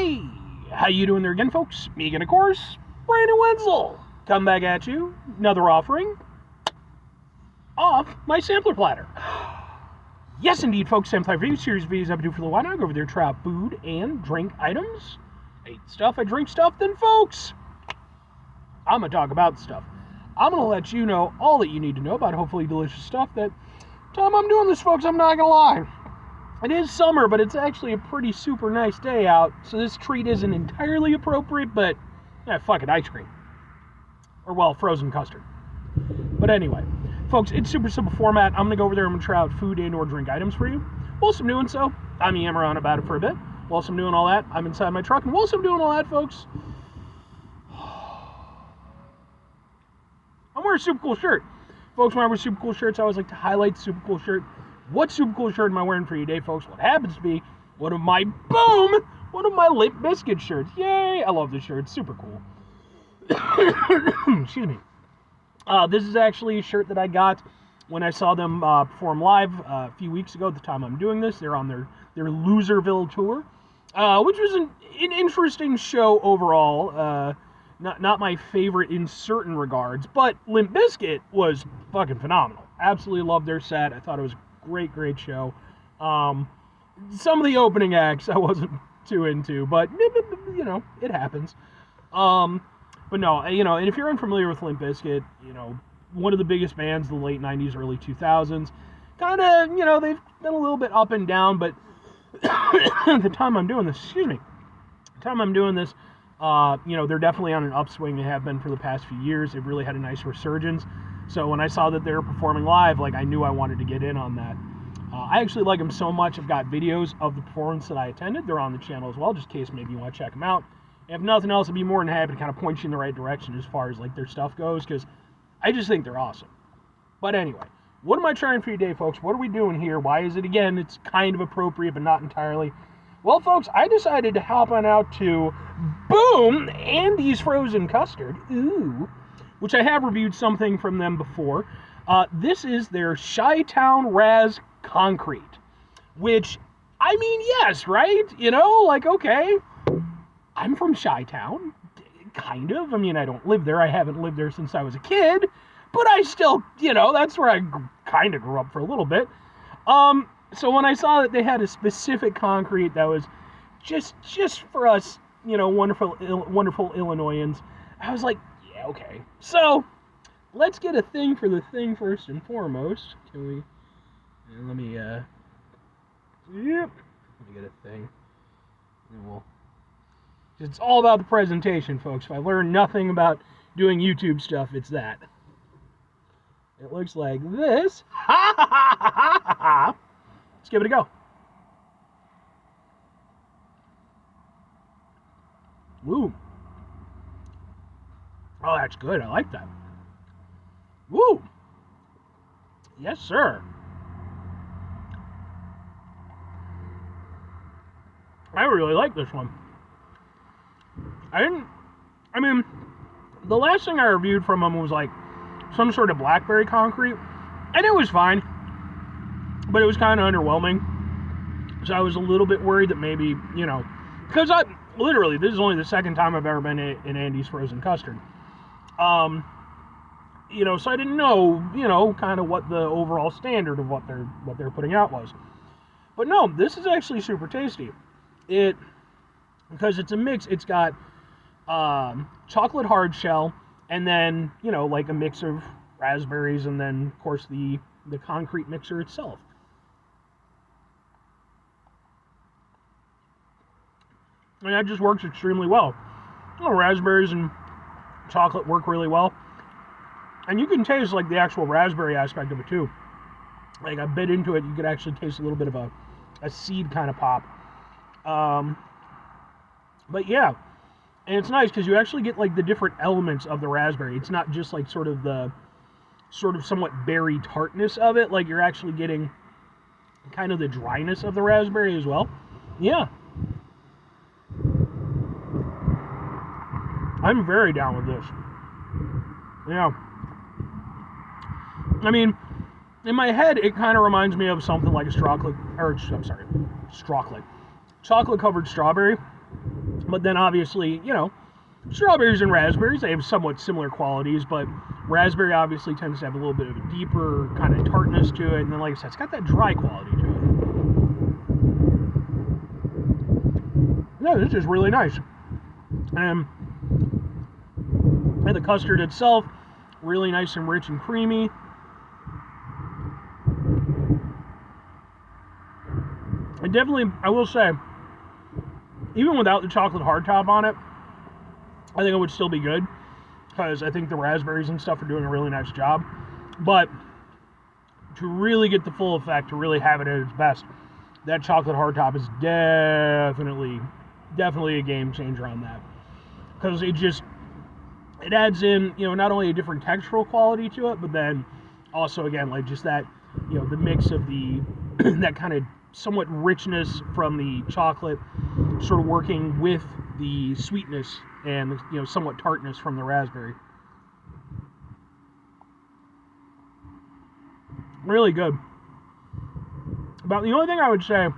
Hey, how you doing there again, folks? Me again, of course, Brandon Wenzel. Come back at you, another offering of my sampler platter. Yes, indeed, folks, sampler review series videos I've been doing for a little while now. I go over there, try out food and drink items. I eat stuff, I drink stuff, then, folks, I'm going to talk about stuff. I'm going to let you know all that you need to know about hopefully delicious stuff. That time I'm doing this, folks, I'm not going to lie. It is summer, but it's actually a pretty super nice day out, so this treat isn't entirely appropriate, but, yeah, fuck it, ice cream. Or, well, frozen custard. But anyway, folks, it's super simple format. I'm going to go over there and I'm going to try out food and or drink items for you. Whilst I'm doing so, I'm yammering on about it for a bit. Whilst I'm doing all that, I'm inside my truck, and whilst I'm doing all that, folks, I'm wearing a super cool shirt. Folks, when I wear super cool shirts, I always like to highlight the super cool shirt. What super cool shirt am I wearing for you today, folks? What happens to be one of my Limp Bizkit shirts. Yay! I love this shirt. It's super cool. Excuse me. This is actually a shirt that I got when I saw them perform live a few weeks ago. At the time I'm doing this, they're on their Loserville tour, which was an interesting show overall. Not my favorite in certain regards, but Limp Bizkit was fucking phenomenal. Absolutely loved their set. I thought it was a great show. Some of the opening acts I wasn't too into, but, you know, it happens. But no, you know, and if you're unfamiliar with Limp Bizkit, you know, one of the biggest bands of the late 90s, early 2000s, kind of, you know, they've been a little bit up and down, but the time I'm doing this, you know, they're definitely on an upswing. They have been for the past few years. They've really had a nice resurgence. So when I saw that they were performing live, like, I knew I wanted to get in on that. I actually like them so much. I've got videos of the performance that I attended. They're on the channel as well, just in case maybe you want to check them out. If nothing else, I'd be more than happy to kind of point you in the right direction as far as, like, their stuff goes, because I just think they're awesome. But anyway, what am I trying for you today, folks? What are we doing here? Why is it, again, it's kind of appropriate, but not entirely. Well, folks, I decided to hop on out to, boom, Andy's Frozen Custard, ooh, which I have reviewed something from them before. This is their Chi-Town Razz Concrete, which, I mean, yes, right? You know, like, okay, I'm from Chi-Town, kind of. I mean, I don't live there. I haven't lived there since I was a kid, but I still, you know, that's where I kind of grew up for a little bit. So when I saw that they had a specific concrete that was just for us, you know, wonderful Illinoisans, I was like, yeah, okay. So let's get a thing for the thing first and foremost. Can we? Let me get a thing. And it's all about the presentation, folks. If I learn nothing about doing YouTube stuff, it's that. It looks like this. Ha ha ha ha ha ha. Let's give it a go. Woo. Oh, that's good. I like that. Woo. Yes, sir. I really like this one. I mean, the last thing I reviewed from them was like some sort of blackberry concrete, and it was fine. But it was kind of underwhelming, so I was a little bit worried that maybe, you know, because literally, this is only the second time I've ever been in Andy's Frozen Custard. You know, so I didn't know, you know, kind of what the overall standard of what they're putting out was. But no, this is actually super tasty. Because it's a mix, it's got chocolate hard shell, and then, you know, like a mix of raspberries, and then, of course, the concrete mixer itself. And that just works extremely well. You know, raspberries and chocolate work really well. And you can taste, like, the actual raspberry aspect of it, too. Like, I bit into it, you could actually taste a little bit of a seed kind of pop. But, yeah. And it's nice, because you actually get, like, the different elements of the raspberry. It's not just, like, sort of somewhat berry tartness of it. Like, you're actually getting kind of the dryness of the raspberry as well. Yeah. I'm very down with this. Yeah. I mean, in my head, it kind of reminds me of something like a chocolate-covered strawberry. But then obviously, strawberries and raspberries, they have somewhat similar qualities, but raspberry obviously tends to have a little bit of a deeper kind of tartness to it. And then, like I said, it's got that dry quality to it. No, this is really nice. And the custard itself, really nice and rich and creamy. And definitely, I will say, even without the chocolate hardtop on it, I think it would still be good, because I think the raspberries and stuff are doing a really nice job. But to really get the full effect, to really have it at its best, that chocolate hardtop is definitely a game changer on that. Because it adds in, not only a different textural quality to it, but then also, again, like just that, the mix of the, that kind of somewhat richness from the chocolate sort of working with the sweetness and, somewhat tartness from the raspberry. Really good. About the only thing I would say,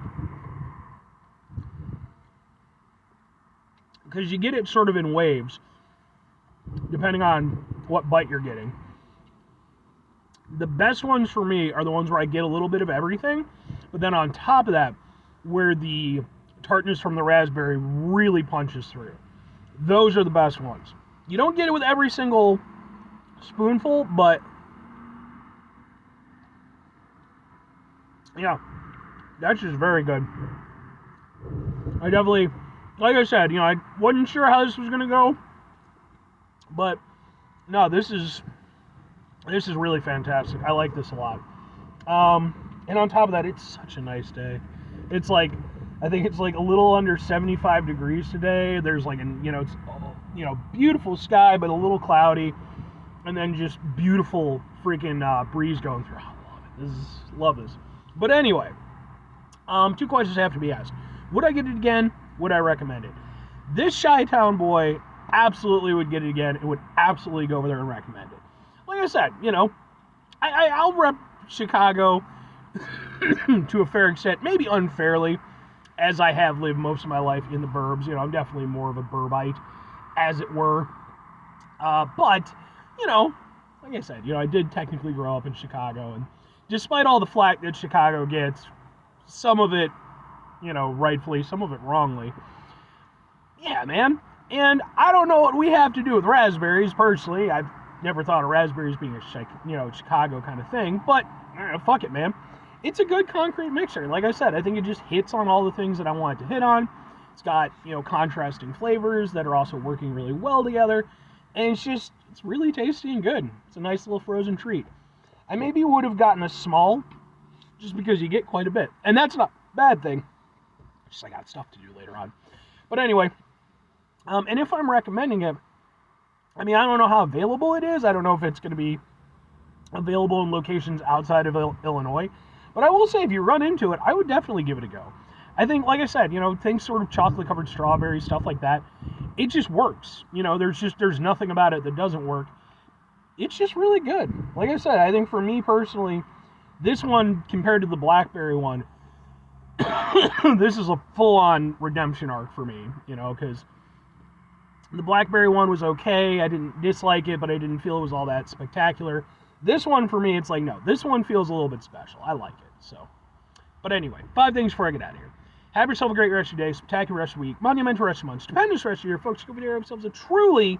because you get it sort of in waves, depending on what bite you're getting. The best ones for me are the ones where I get a little bit of everything, but then on top of that, where the tartness from the raspberry really punches through. Those are the best ones. You don't get it with every single spoonful, but yeah, that's just very good. I definitely, like I said, I wasn't sure how this was going to go, but no, this is really fantastic. I like this a lot. And on top of that, it's such a nice day. It's like, I think it's like a little under 75 degrees today. There's like it's beautiful sky, but a little cloudy, and then just beautiful freaking breeze going through. I love it. Love this. But anyway, 2 questions have to be asked. Would I get it again? Would I recommend it? This Chi-Town boy absolutely would get it again. It would absolutely go over there and recommend it. Like I said, I'll rep Chicago to a fair extent, maybe unfairly, as I have lived most of my life in the burbs. I'm definitely more of a burbite, as it were. But, like I said, I did technically grow up in Chicago, and despite all the flack that Chicago gets, some of it, rightfully, some of it wrongly. Yeah, man. And I don't know what we have to do with raspberries, personally. I've never thought of raspberries being a Chicago kind of thing, but fuck it, man. It's a good concrete mixer. And like I said, I think it just hits on all the things that I want it to hit on. It's got, contrasting flavors that are also working really well together. And it's really tasty and good. It's a nice little frozen treat. I maybe would have gotten a small, just because you get quite a bit. And that's not a bad thing. Just I got stuff to do later on. But anyway, and if I'm recommending it, I don't know how available it is. I don't know if it's going to be available in locations outside of Illinois. But I will say, if you run into it, I would definitely give it a go. I think, like I said, things sort of chocolate-covered strawberries, stuff like that, it just works. There's nothing about it that doesn't work. It's just really good. Like I said, I think for me personally, this one, compared to the blackberry one, this is a full-on redemption arc for me, because the blackberry one was okay. I didn't dislike it, but I didn't feel it was all that spectacular. This one, for me, it's like, no, this one feels a little bit special. I like it, so. But anyway, 5 things before I get out of here. Have yourself a great rest of your day, spectacular rest of the week, monumental rest of the month, stupendous rest of the year. Folks, go over there, have yourselves a truly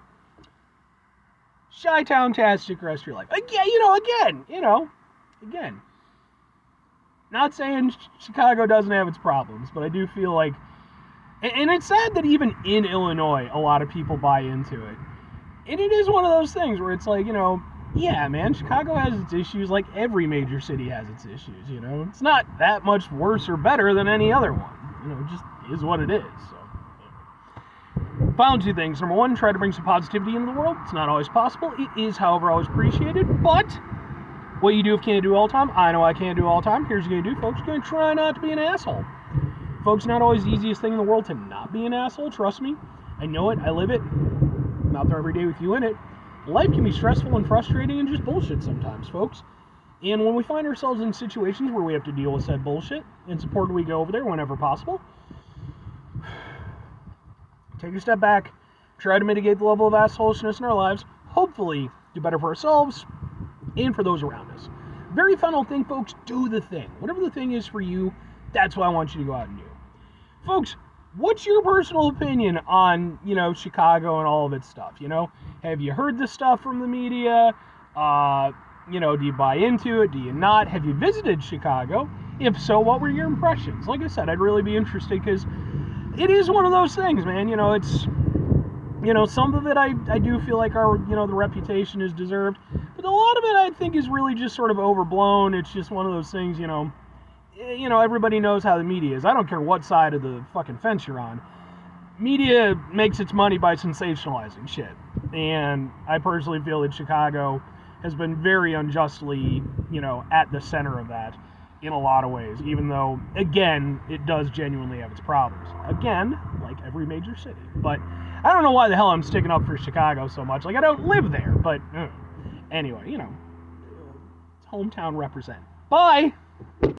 Chi-Town-tastic rest of your life. Again. Not saying Chicago doesn't have its problems, but I do feel like, and it's sad that even in Illinois, a lot of people buy into it. And it is one of those things where it's like, yeah, man, Chicago has its issues like every major city has its issues, It's not that much worse or better than any other one. It just is what it is, so. Final 2 things. Number 1, try to bring some positivity into the world. It's not always possible. It is, however, always appreciated. But what you do if can't do all the time, I know I can't do all the time. Here's what you're going to do, folks. You're going to try not to be an asshole. Folks, not always the easiest thing in the world to not be an asshole. Trust me. I know it. I live it. I'm out there every day with you in it. Life can be stressful and frustrating and just bullshit sometimes, folks. And when we find ourselves in situations where we have to deal with said bullshit, it's important we go over there whenever possible. take a step back, try to mitigate the level of assholishness in our lives, hopefully do better for ourselves and for those around us. Very final thing, folks, do the thing. Whatever the thing is for you, that's what I want you to go out and do. Folks, what's your personal opinion on, Chicago and all of its stuff? Have you heard this stuff from the media? Do you buy into it? Do you not? Have you visited Chicago? If so, what were your impressions? Like I said, I'd really be interested because it is one of those things, man. It's, some of it I do feel like the reputation is deserved. But a lot of it I think is really just sort of overblown. It's just one of those things, everybody knows how the media is. I don't care what side of the fucking fence you're on. Media makes its money by sensationalizing shit. And I personally feel that Chicago has been very unjustly, at the center of that in a lot of ways, even though, again, it does genuinely have its problems. Again, like every major city. But I don't know why the hell I'm sticking up for Chicago so much. Like, I don't live there, but anyway, hometown represent. Bye!